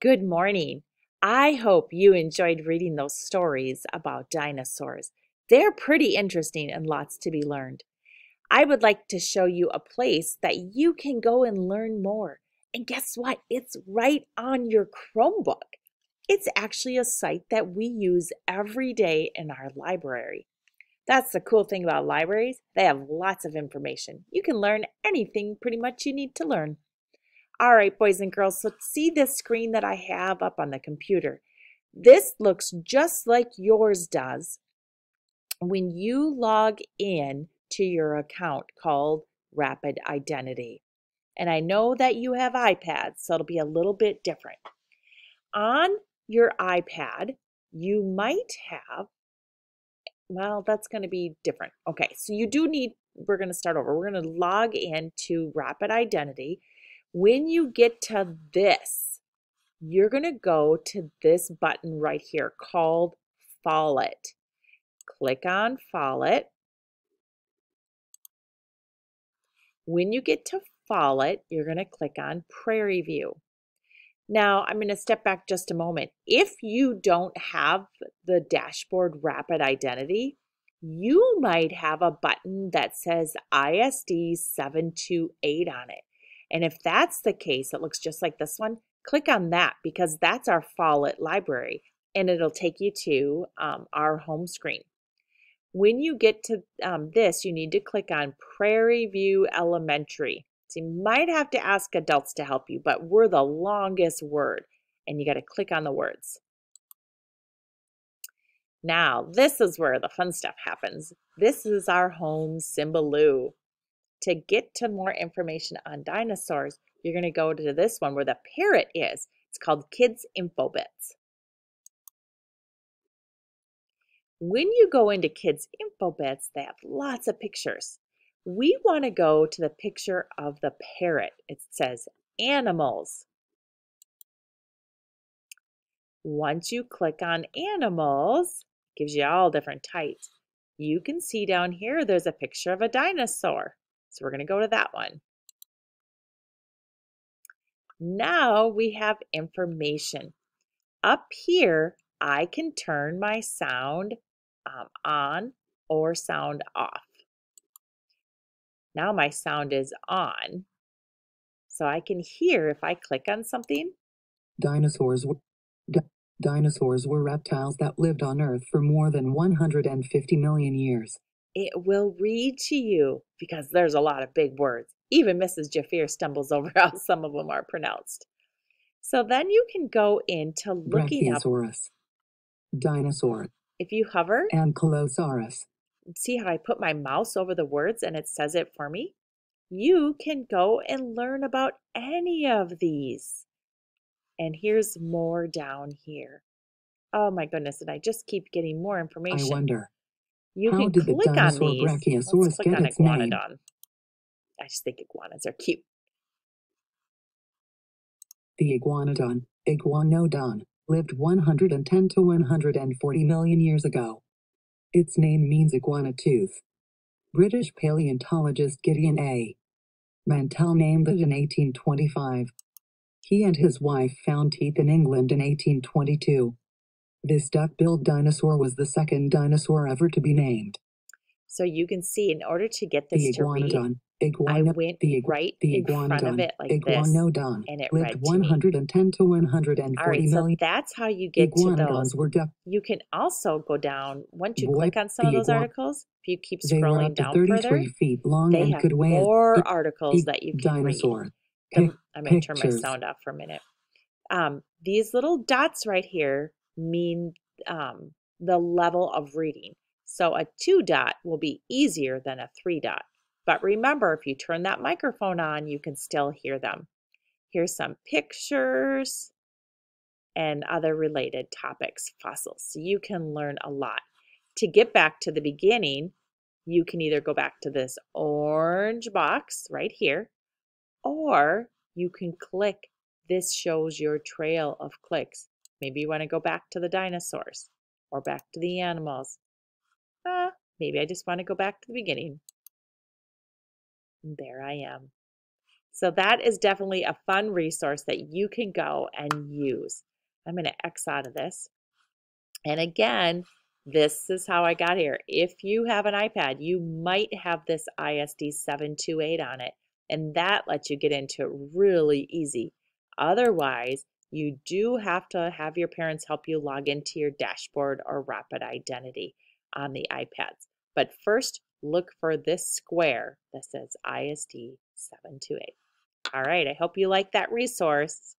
Good morning. I hope you enjoyed reading those stories about dinosaurs. They're pretty interesting and lots to be learned. I would like to show you a place that you can go and learn more. And guess what? It's right on your Chromebook. It's actually a site that we use every day in our library. That's the cool thing about libraries. They have lots of information. You can learn anything pretty much you need to learn. All right, boys and girls, so see this screen that I have up on the computer. This looks just like yours does when you log in to your account called Rapid Identity. And I know that you have iPads, so it'll be a little bit different. On your iPad, you might have, well, that's going to be different. Okay, so you do need, we're going to start over. We're going to log in to Rapid Identity. When you get to this, you're going to go to this button right here called Follett. Click on Follett. When you get to Follett, you're going to click on Prairie View. Now, I'm going to step back just a moment. If you don't have the dashboard Rapid Identity, you might have a button that says ISD 728 on it. And if that's the case, it looks just like this one, click on that because that's our Follett library and it'll take you to our home screen. When you get to this, you need to click on Prairie View Elementary. So you might have to ask adults to help you, but we're the longest word and you got to click on the words. Now, this is where the fun stuff happens. This is our home Symbaloo. To get to more information on dinosaurs, you're going to go to this one where the parrot is. It's called Kids Info Bits. When you go into Kids Info Bits, they have lots of pictures. We want to go to the picture of the parrot. It says animals. Once you click on animals, it gives you all different types. You can see down here there's a picture of a dinosaur. So we're going to go to that one. Now we have information. Up here, I can turn my sound on or sound off. Now my sound is on, so I can hear if I click on something. Dinosaurs were reptiles that lived on Earth for more than 150 million years. It will read to you because there's a lot of big words. Even Mrs. Jafir stumbles over how some of them are pronounced. So then you can go into looking up. Brachiosaurus, dinosaur. If you hover, Ankylosaurus. See how I put my mouse over the words and it says it for me? You can go and learn about any of these. And here's more down here. Oh my goodness, and I just keep getting more information. I wonder, you how can did click the dinosaur on these. Brachiosaurus Let's click get on its name? Iguanodon. I just think iguanas are cute. The Iguanodon, lived 110 to 140 million years ago. Its name means iguana tooth. British paleontologist Gideon A. Mantell named it in 1825. He and his wife found teeth in England in 1822. This duck-billed dinosaur was the second dinosaur ever to be named. So you can see, in order to get this to read, I went right in front of it like this, and it read to 110 to 140 All right, million. so that's how you get to those. Were You can also go down, once you click on some of the those articles, if you keep They were scrolling up to down 33 further, feet long they and have could weigh more articles that you can dinosaur. read. I'm going to turn my Pictures. sound off for a minute. These little dots right here mean the level of reading. So a 2 dot will be easier than a 3 dot. But remember, if you turn that microphone on, you can still hear them. Here's some pictures and other related topics, fossils. So you can learn a lot. To get back to the beginning, you can either go back to this orange box right here, or you can click. This shows your trail of clicks. Maybe you want to go back to the dinosaurs or back to the animals. Maybe I just want to go back to the beginning. And there I am. So that is definitely a fun resource that you can go and use. I'm going to X out of this. And again, this is how I got here. If you have an iPad, you might have this ISD 728 on it, and that lets you get into it really easy. Otherwise, you do have to have your parents help you log into your dashboard or Rapid Identity on the iPads. But first, look for this square that says ISD 728. All right, I hope you like that resource.